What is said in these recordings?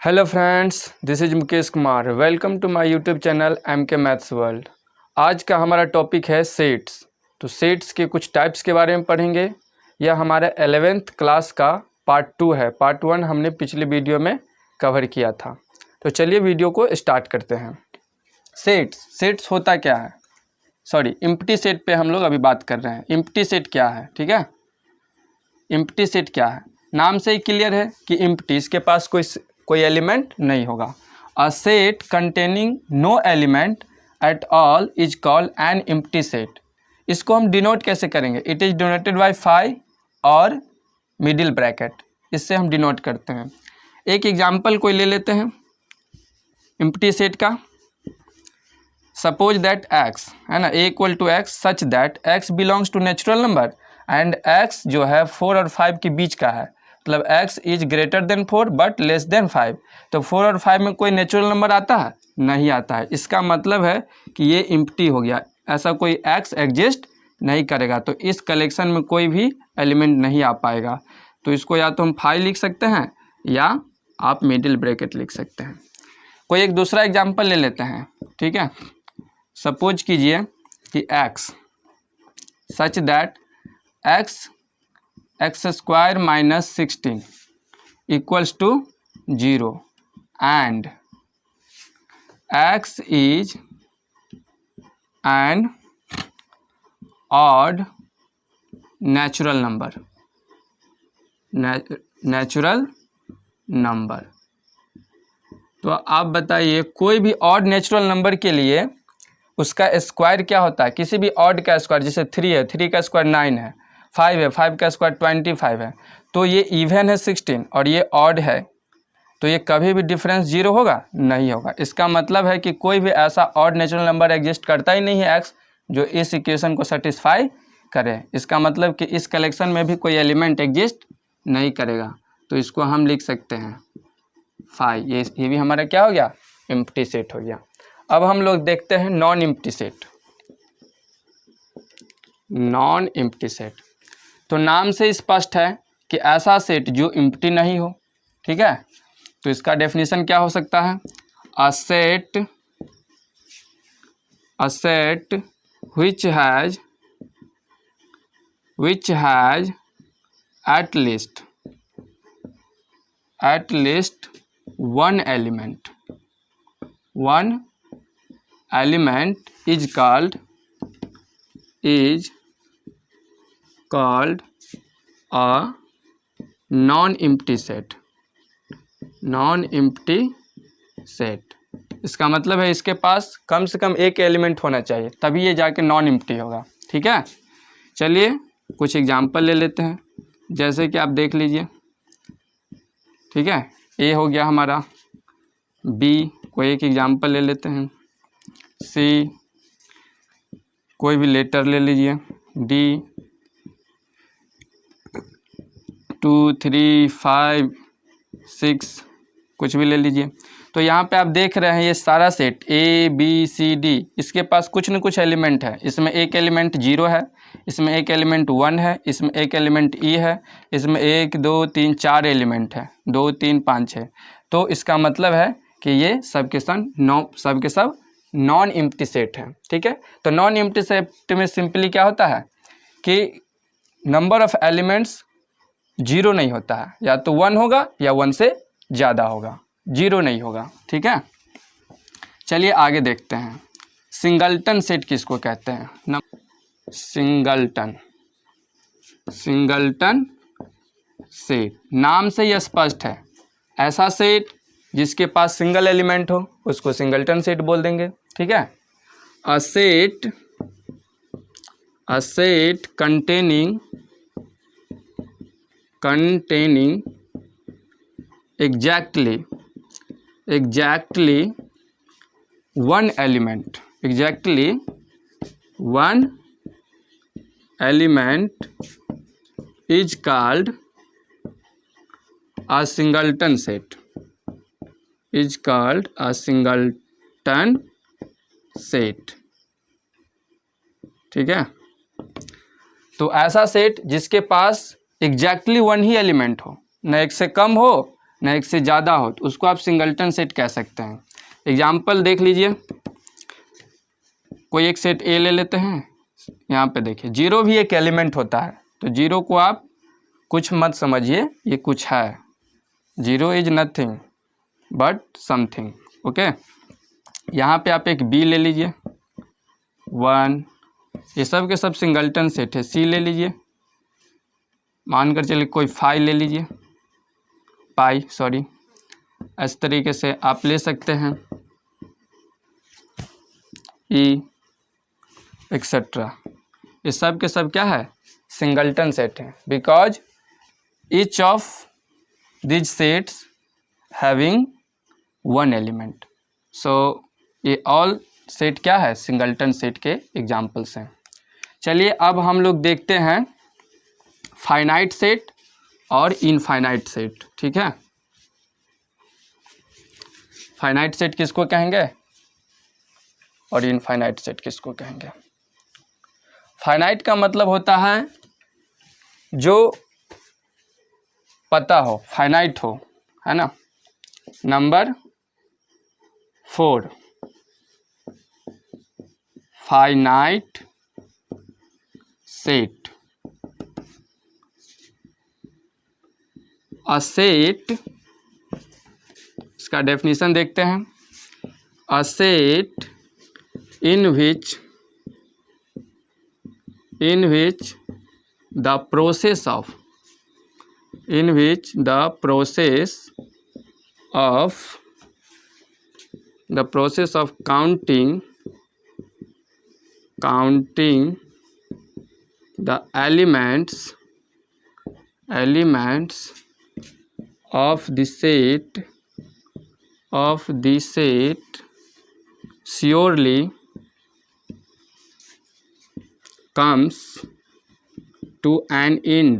Hello friends, this is Mukesh Kumar. Welcome to my YouTube channel MK maths world. आज का हमारा topic है sets. तो सेट्स के कुछ टाइप्स के बारे में पढ़ेंगे। यह हमारे 11th क्लास का पार्ट 2 है। पार्ट 1 हमने पिछले वीडियो में कवर किया था। तो चलिए वीडियो को स्टार्ट करते हैं। सेट्स होता क्या है? एम्प्टी सेट पे हम लोग अभी बात कर रहे हैं। एम्प्टी सेट क्या है? ठीक है, एम्प्टी सेट क्या है? नाम से ही क्लियर है कि एम्प्टी, इसके पास कोई एलिमेंट नहीं होगा। A set containing no element at all is called an empty set. इसको हम डिनोट कैसे करेंगे? It is denoted by phi और मिडिल ब्रैकेट, इससे हम डिनोट करते हैं। एक एग्जांपल कोई ले लेते हैं एम्प्टी सेट का। सपोज दैट x है ना, a equal to x such that x belongs to natural number and x जो है 4 और 5 के बीच का है। मतलब x is greater than 4 but less than 5। तो 4 और 5 में कोई नेचुरल नंबर आता है? नहीं आता है। इसका मतलब है कि ये एम्प्टी हो गया, ऐसा कोई x एग्जिस्ट नहीं करेगा। तो इस कलेक्शन में कोई भी एलिमेंट नहीं आ पाएगा। तो इसको या तो हम 5 लिख सकते हैं या आप मिडिल ब्रैकेट लिख सकते हैं। कोई एक दूसरा एग्जाम्पल ले लेते हैं, ठीक है। सपोज कीजिए कि x such that x square minus 16 equals to 0 and x is an odd natural number. तो आप बताइए, कोई भी ऑड नेचुरल नंबर के लिए उसका स्क्वायर क्या होता है? किसी भी ऑड का स्क्वायर, जैसे 3 है, 3 का स्क्वायर 9 है, 5 है, 5 का स्क्वायर 25 है। तो ये इवन है 16 और ये ऑड है, तो ये कभी भी डिफरेंस 0 होगा? नहीं होगा। इसका मतलब है कि कोई भी ऐसा ऑड नेचुरल नंबर एग्जिस्ट करता ही नहीं है x जो इस इक्वेशन को सेटिस्फाई करे। इसका मतलब कि इस कलेक्शन में भी कोई एलिमेंट एग्जिस्ट नहीं करेगा। तो इसको हम लिख सकते हैं 5। ये भी हमारा क्या हो गया? एम्प्टी सेट हो गया। अब हम लोग देखते हैं non empty set. Non empty set तो नाम से स्पष्ट है कि ऐसा सेट जो एम्प्टी नहीं हो, ठीक है। तो इसका डेफिनेशन क्या हो सकता है? A set which has at least one element is called a non-empty set। इसका मतलब है इसके पास कम से कम एक एलिमेंट होना चाहिए, तभी ये जाके नॉन एम्प्टी होगा, ठीक है। चलिए कुछ एग्जांपल ले लेते हैं। जैसे कि आप देख लीजिए, ठीक है। ए हो गया हमारा, बी कोई एक एग्जांपल ले लेते हैं, सी कोई भी लेटर ले लीजिए, डी 2 3 5 6 कुछ भी ले लीजिए। तो यहाँ पे आप देख रहे हैं ये सारा set A B C D, इसके पास कुछ न कुछ एलिमेंट है। इसमें एक एलिमेंट 0 है, इसमें एक एलिमेंट 1 है, इसमें एक एलिमेंट E है, इसमें 1 2 3 4 एलिमेंट है, 2 3 5 6। तो इसका मतलब है कि ये सब के सब नॉन एम्प्टी सेट है, ठीक है। तो नॉन एम्प्टी सेट में सिंपली क्या होता है कि नंबर ऑफ एलिमेंट्स 0 नहीं होता है, या तो 1 होगा या 1 से ज़्यादा होगा, 0 नहीं होगा, ठीक है। चलिए आगे देखते हैं। सिंगलटन सेट किसको कहते हैं? सिंगलटन सेट नाम से ही स्पष्ट है, ऐसा सेट जिसके पास सिंगल एलिमेंट हो उसको सिंगलटन सेट बोल देंगे, ठीक है। अ set containing exactly one element is called a singleton set। ठीक है। तो ऐसा सेट जिसके पास एग्जैक्टली 1 ही एलिमेंट हो, न एक से कम हो ना एक से ज़्यादा हो तो उसको आप सिंगल्टन सेट कह सकते हैं। एग्जाम्पल देख लीजिए, कोई एक सेट ए ले लेते हैं, यहाँ पे देखिए जीरो भी एक एलिमेंट होता है, तो जीरो को आप कुछ मत समझिए, ये कुछ है, zero is nothing but something. Okay, यहाँ पे आप एक बी ले लीजिए, 1, ये सब के सब सिंगल्टन सेट है। सी ले लीजिए, मानकर चलिए कोई 5 ले लीजिए, पाई सॉरी, इस तरीके से आप ले सकते हैं, ई एक्सेट्रा। ये सब के सब क्या है, सिंगल्टन सेट है, because each of these sets having one element. So ये ऑल सेट क्या है, सिंगल्टन सेट के एग्जाम्पल्स हैं। चलिए अब हम लोग देखते हैं फाइनाइट सेट और इनफाइनाइट सेट। ठीक है, फाइनाइट सेट किसको कहेंगे और इनफाइनाइट सेट किसको कहेंगे। फाइनाइट का मतलब होता है जो पता हो, फाइनाइट हो, है ना। Number 4, finite set. A set, इसका डेफिनेशन देखते हैं। A set in which the process of counting the elements of the set surely comes to an end।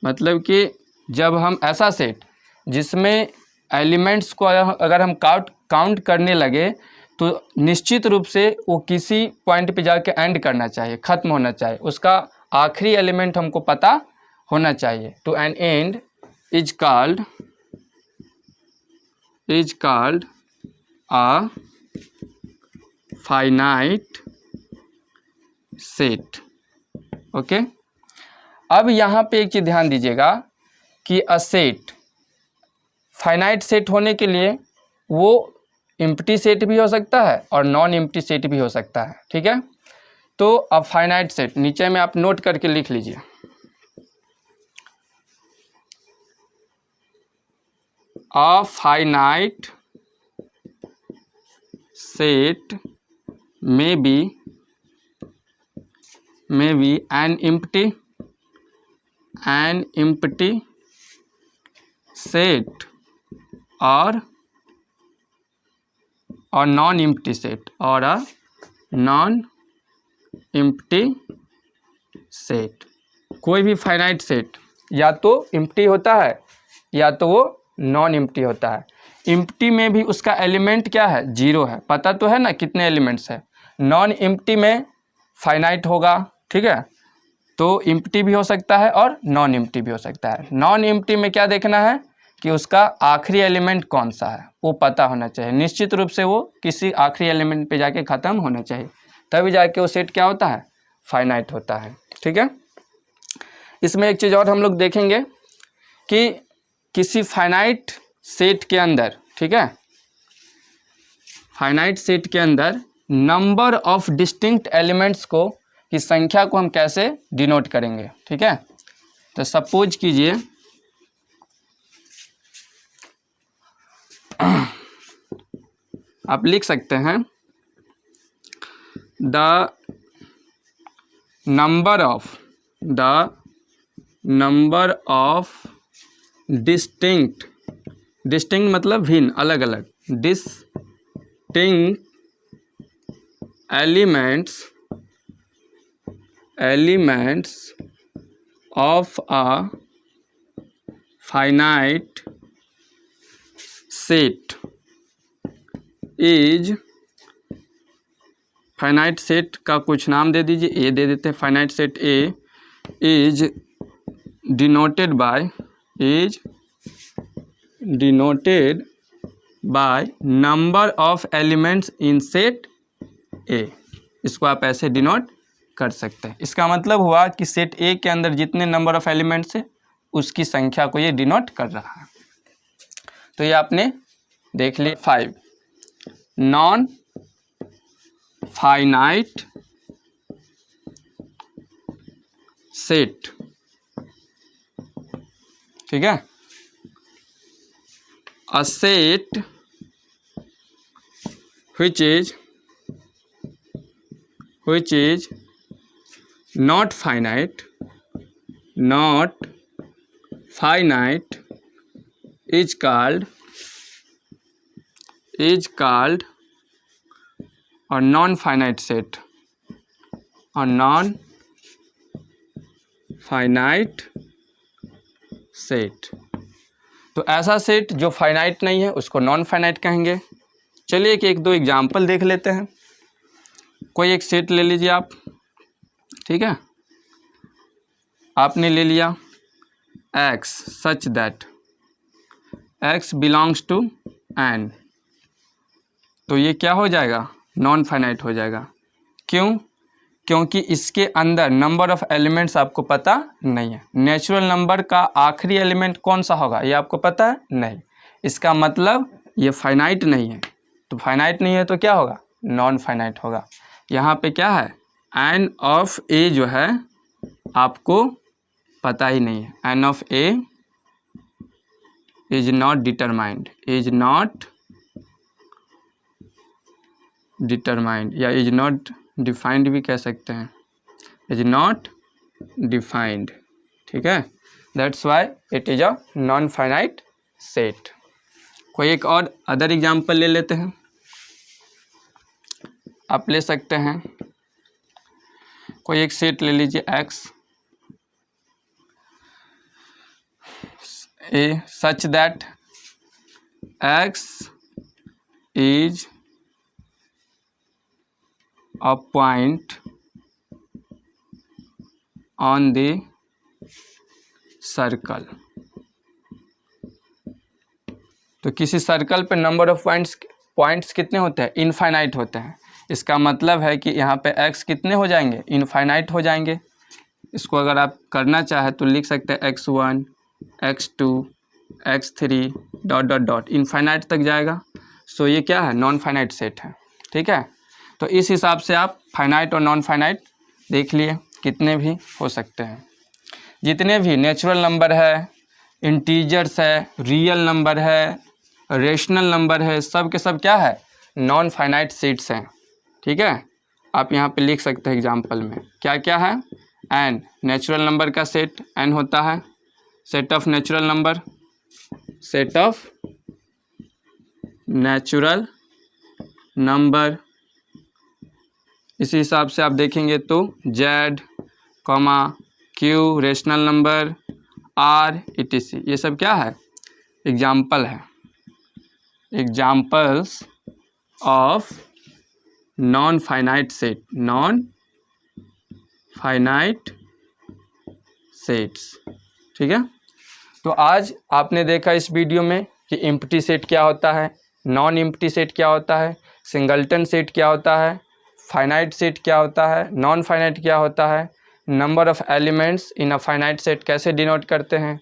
मतलब कि जब हम ऐसा सेट जिसमें एलिमेंट्स को अगर हम काउंट करने लगे तो निश्चित रूप से वो किसी पॉइंट पे जाके एंड करना चाहिए, ख़त्म होना चाहिए, उसका आखिरी एलिमेंट हमको पता होना चाहिए। To n and is called a finite set। Okay, अब यहाँ पे एक चीज़ ध्यान दीजिएगा कि अ सेट, फाइनाइट सेट होने के लिए वो एम्प्टी सेट भी हो सकता है और नॉन एम्प्टी सेट भी हो सकता है। ठीक है, तो अब फाइनाइट सेट नीचे में आप नोट करके लिख लीजिए। A finite set may be an empty set or a non-empty set or a non-empty set। कोई भी फाइनाइट सेट या तो एम्प्टी होता है या तो वो नॉन एम्प्टी होता है। एम्प्टी में भी उसका एलिमेंट क्या है, जीरो है, पता तो है ना कितने एलिमेंट्स है। नॉन एम्प्टी में फाइनाइट होगा। ठीक है, तो एम्प्टी भी हो सकता है और नॉन एम्प्टी भी हो सकता है। नॉन एम्प्टी में क्या देखना है कि उसका आखिरी एलिमेंट कौन सा है वो पता होना चाहिए, निश्चित रूप से वो किसी आखिरी एलिमेंट पे जाके ख़त्म होना चाहिए, तभी जाके वो सेट क्या होता है, फाइनाइट होता है। ठीक है, इसमें एक चीज़ और हम लोग देखेंगे कि किसी फाइनाइट सेट के अंदर, ठीक है, फाइनाइट सेट के अंदर नंबर ऑफ डिस्टिंक्ट एलिमेंट्स को की संख्या को हम कैसे डिनोट करेंगे। ठीक है, तो सपोज कीजिए आप लिख सकते हैं द नंबर ऑफ डिस्टिंक्ट मतलब भिन्न, अलग अलग, distinct elements of a finite set is, finite set का कुछ नाम दे दीजिए, ए दे देते हैं, finite set A is denoted bye denoted by number of elements in set ए। इसको आप ऐसे डिनोट कर सकते हैं। इसका मतलब हुआ कि सेट ए के अंदर जितने नंबर ऑफ एलिमेंट्स है उसकी संख्या को ये डिनोट कर रहा है। तो ये आपने देख लिया। 5 नॉन फाइनाइट सेट, ठीक है। A set which is not finite is called a non-finite set, a non-finite set। तो ऐसा सेट जो फाइनाइट नहीं है उसको नॉन फाइनाइट कहेंगे। चलिए कि एक दो एग्जाम्पल देख लेते हैं। कोई एक सेट ले लीजिए आप, ठीक है। आपने ले लिया x such that x belongs to n, तो ये क्या हो जाएगा? नॉन फाइनाइट हो जाएगा। क्यों? क्योंकि इसके अंदर नंबर ऑफ एलिमेंट्स आपको पता नहीं है। नेचुरल नंबर का आखिरी एलिमेंट कौन सा होगा ये आपको पता है? नहीं। इसका मतलब ये फाइनाइट नहीं है। तो फाइनाइट नहीं है तो क्या होगा? नॉन फाइनाइट होगा। यहाँ पे क्या है? n ऑफ a जो है आपको पता ही नहीं है। n of a is not determined, या इज नॉट डिफाइंड भी कह सकते हैं, इज नॉट डिफाइंड, ठीक है। That's why it is a non finite set. कोई एक और अदर एग्जाम्पल ले लेते हैं। आप ले सकते हैं, कोई एक सेट ले लीजिए x A such that x is a point on the circle। तो किसी सर्कल पे नंबर ऑफ पॉइंट्स कितने होते हैं? इनफाइनाइट होते हैं। इसका मतलब है कि यहाँ पे x कितने हो जाएंगे? इनफाइनाइट हो जाएंगे। इसको अगर आप करना चाहे तो लिख सकते हैं x1 x2 x3 dot dot dot, infinite तक जाएगा। सो ये क्या है? नॉन फाइनाइट सेट है, ठीक है। तो इस हिसाब से आप फाइनाइट और नॉन फाइनाइट देख लिए, कितने भी हो सकते हैं। जितने भी नेचुरल नंबर है, इंटीजर्स है, रियल नंबर है, रेशनल नंबर है, सब के सब क्या है? नॉन फाइनाइट सेट्स हैं, ठीक है। आप यहाँ पे लिख सकते हैं एग्जाम्पल में क्या क्या है। n नेचुरल नंबर का सेट n होता है, set of natural number, set of natural number. इसी हिसाब से आप देखेंगे तो z, q rational number, r etc, ये सब क्या है? एग्जाम्पल है, examples of non finite set, non finite sets, ठीक है। तो आज आपने देखा इस वीडियो में कि एम्प्टी सेट क्या होता है, नॉन एम्प्टी सेट क्या होता है, सिंगलटन सेट क्या होता है, फाइनाइट सेट क्या होता है, नॉन फाइनाइट क्या होता है, number of elements in a finite set कैसे डिनोट करते हैं,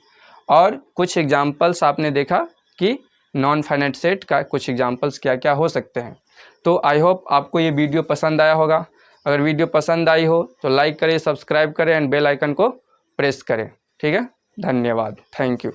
और कुछ एग्जांपल्स आपने देखा कि नॉन फाइनाइट सेट का कुछ एग्जांपल्स क्या क्या हो सकते हैं। तो आई होप आपको ये वीडियो पसंद आया होगा। अगर वीडियो पसंद आई हो तो लाइक करें, सब्सक्राइब करें एंड बेल आइकन को प्रेस करें, ठीक है। धन्यवाद, थैंक यू।